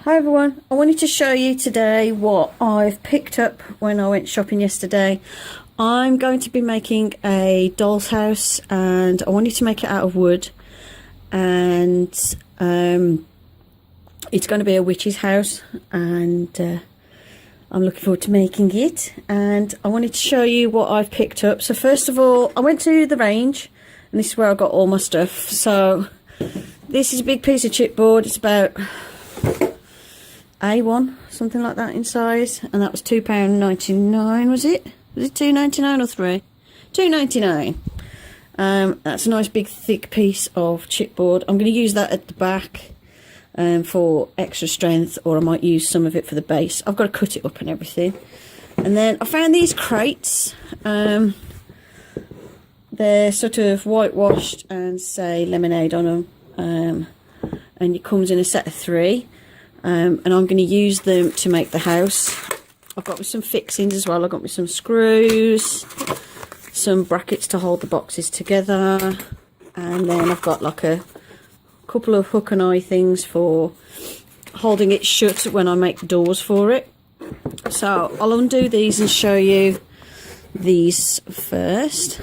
Hi everyone, I wanted to show you today what I've picked up when I went shopping yesterday. I'm going to be making a doll's house and I wanted to make it out of wood, and it's going to be a witch's house, and I'm looking forward to making it. And I wanted to show you what I've picked up. So first of all, I went to the range and this is where I got all my stuff. So this is a big piece of chipboard. It's about A1, something like that in size, and that was £2.99. was it £2.99 or £3? £2.99. That's a nice big thick piece of chipboard. I'm going to use that at the back for extra strength, or I might use some of it for the base. I've got to cut it up and everything. And then I found these crates. They're sort of whitewashed and say lemonade on them, and it comes in a set of 3. And I'm going to use them to make the house. I've got me some fixings as well. I've got me some screws, some brackets to hold the boxes together, and then I've got like a couple of hook and eye things for holding it shut when I make the doors for it. So I'll undo these and show you these first.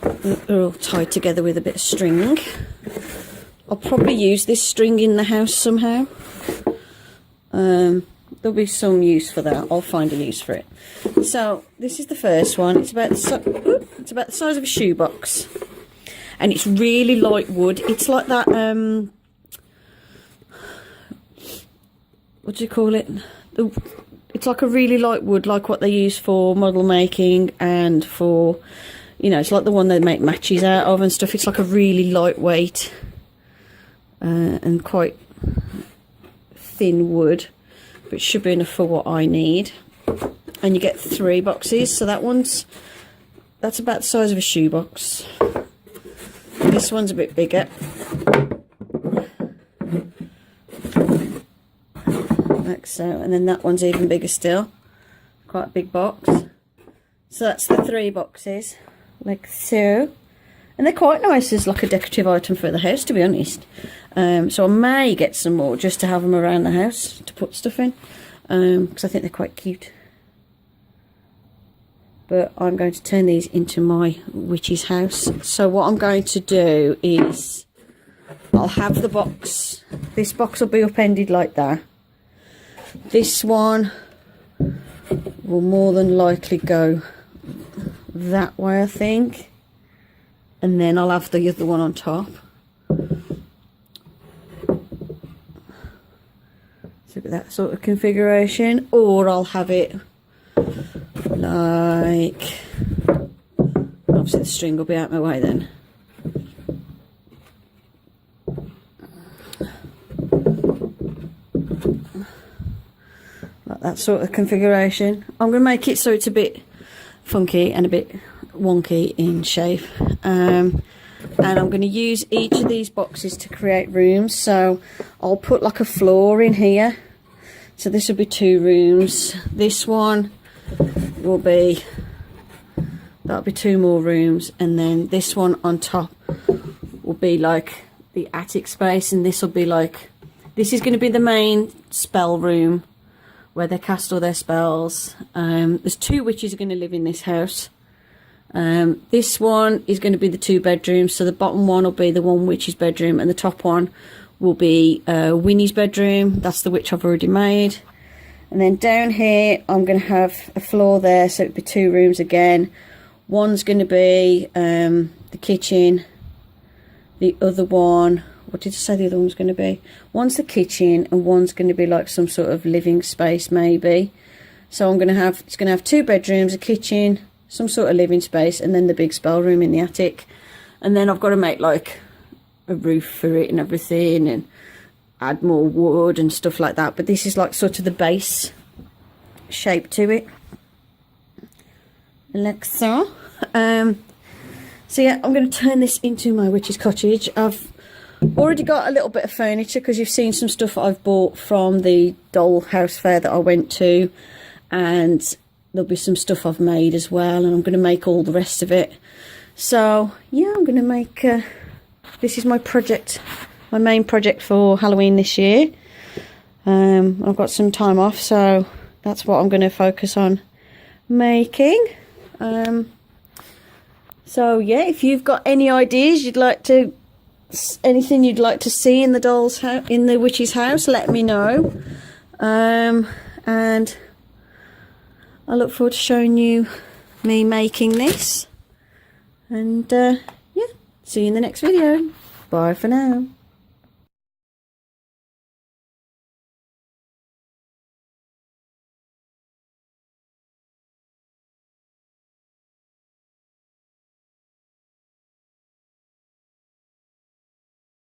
They're all tied together with a bit of string. I'll probably use this string in the house somehow. There'll be some use for that. I'll find a use for it. So this is the first one. It's about the size of a shoebox, and it's really light wood. It's like that. What do you call it? It's like a really light wood, like what they use for model making and for, you know, it's like the one they make matches out of and stuff. It's like a really lightweight and quite thin wood, but it should be enough for what I need. And you get 3 boxes, so that's about the size of a shoebox. This one's a bit bigger, like so, and then that one's even bigger still, quite a big box. So that's the 3 boxes, like so. And they're quite nice as like a decorative item for the house, to be honest. So I may get some more just to have them around the house to put stuff in, because I think they're quite cute. But I'm going to turn these into my witch's house. So what I'm going to do is I'll have the box. This box will be upended like that. This one will more than likely go that way, I think. And then I'll have the other one on top. So that sort of configuration, or I'll have it like, obviously the string will be out my way then. Like that sort of configuration. I'm going to make it so it's a bit funky and a bit wonky in shape, and I'm going to use each of these boxes to create rooms. So I'll put like a floor in here, so this will be 2 rooms. This one will be, that'll be 2 more rooms, and then this one on top will be like the attic space, and this will be like, this is going to be the main spell room where they cast all their spells. There's 2 witches are going to live in this house. This one is going to be the 2 bedrooms, so the bottom one will be the 1 witch's bedroom, and the top one will be Winnie's bedroom. That's the witch I've already made. And then down here I'm going to have a floor there, so it'll be 2 rooms again. One's going to be the kitchen. The other one, what did I say the other one was going to be? One's the kitchen, and one's going to be like some sort of living space maybe. So it's going to have 2 bedrooms, a kitchen, some sort of living space, and then the big spell room in the attic. And then I've got to make like a roof for it and everything, and add more wood and stuff like that. But this is like sort of the base shape to it, like so. So yeah, I'm going to turn this into my witch's cottage. I've already got a little bit of furniture because you've seen some stuff I've bought from the Dollhouse fair that I went to, and there'll be some stuff I've made as well, and I'm going to make all the rest of it. So yeah, I'm going to make this is my project my main project for Halloween this year. I've got some time off, so that's what I'm going to focus on making. So yeah, if you've got any ideas anything you'd like to see in the doll's house, in the witch's house, let me know. And I look forward to showing you me making this. And yeah, see you in the next video. Bye for now.